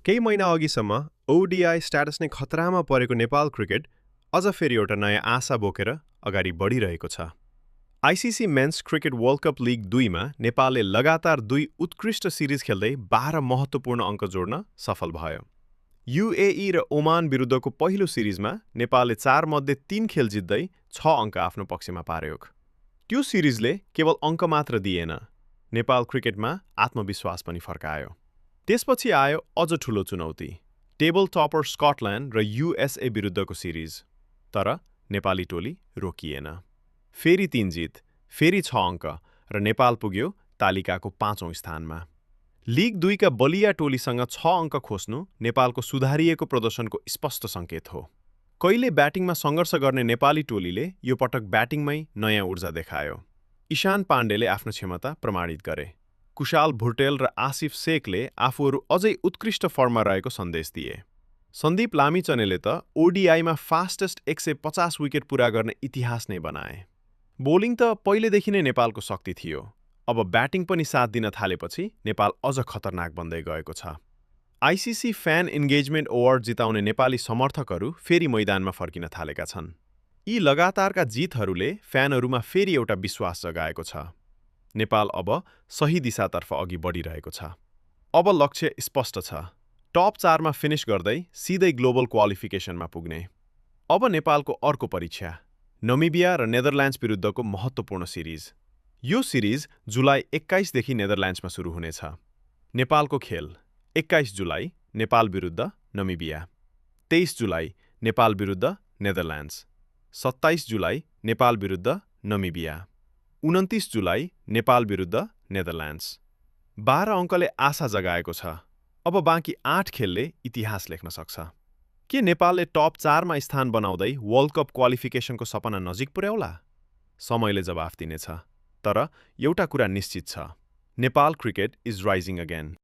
केही महिना अघिसम्म ODI status नै खतरामा परेको नेपाल क्रिकेट अझ फेरि एउटा नयाँ आशा बोकेर अगाडि बढिरहेको छ। ICC men's cricket world cup league 2मा नेपालले लगातार 2 उत्कृष्ट सिरिज खेल्दै 12 महत्त्वपूर्ण अङ्क जोड्न सफल भयो। युएई र ओमान विरुद्धको पहिलो सिरिजमा नेपालले 4 मध्ये 3 खेल जित्दै 6 अङ्क आफ्नो पक्षमा पार्यो। त्यो सिरिजले केवल अङ्क मात्र दिएन, नेपाल क्रिकेटमा आत्मविश्वास पनि फर्कायो। त्यसपछि आयो अझ ठुलो चुनौती, टेबल टपर स्कटल्यान्ड र युएसए विरुद्धको सिरिज। तर नेपाली टोली रोकिएन। फेरि 3 जित, फेरि 6 अङ्क र नेपाल पुग्यो तालिकाको 5औं स्थानमा। लिग 2का बलिया टोलीसँग 6 अङ्क खोस्नु नेपालको सुधारिएको प्रदर्शनको स्पष्ट सङ्केत हो। कहिले ब्याटिङमा सङ्घर्ष गर्ने नेपाली टोलीले यो पटक ब्याटिङमै नयाँ ऊर्जा देखायो। ईशान पाण्डेले आफ्नो क्षमता प्रमाणित गरे। कुशाल भुर्टेल र आसिफ शेखले आफूहरू अझै उत्कृष्ट फर्ममा रहेको सन्देश दिए। सन्दीप लामिछानेले त ओडिआईमा फास्टेस्ट 150 विकेट पुरा गर्ने इतिहास नै बनाए। बोलिङ त पहिलेदेखि नै नेपालको शक्ति थियो। अब ब्याटिङ पनि साथ दिन थालेपछि नेपाल अझ खतरनाक बन्दै गएको छ। आइसिसी फ्यान इन्गेजमेन्ट अवार्ड जिताउने नेपाली समर्थकहरू फेरि मैदानमा फर्किन थालेका छन्। यी लगातारका जितहरूले फ्यानहरूमा फेरि एउटा विश्वास जगाएको छ। नेपाल अब सही दिशातर्फ अघि बढिरहेको छ। अब लक्ष्य स्पष्ट छ, टप 4मा फिनिश गर्दै सिधै ग्लोबल क्वालिफिकेसनमा पुग्ने। अब नेपालको अर्को परीक्षा, नमिबिया र नेदरल्यान्ड्स विरुद्धको महत्त्वपूर्ण सिरिज। यो सिरिज जुलाई 21 देखि नेदरल्यान्ड्समा सुरु हुनेछ। नेपालको खेल 21 जुलाई नेपाल विरुद्ध नमिबिया, 23 जुलाई नेपाल विरुद्ध नेदरल्यान्ड्स, 27 जुलाई नेपाल विरुद्ध नमिबिया, 29 जुलाई नेपाल विरुद्ध नेदरल्यान्ड्स। 12 अङ्कले आशा जगाएको छ। अब बाँकी 8 खेलले इतिहास लेख्न सक्छ। के नेपालले टप 4मा स्थान बनाउँदै वर्ल्ड कप क्वालिफिकेसनको सपना नजिक पुर्याउला? समयले जवाफ दिनेछ। तर एउटा कुरा निश्चित छ, Nepal cricket is rising again.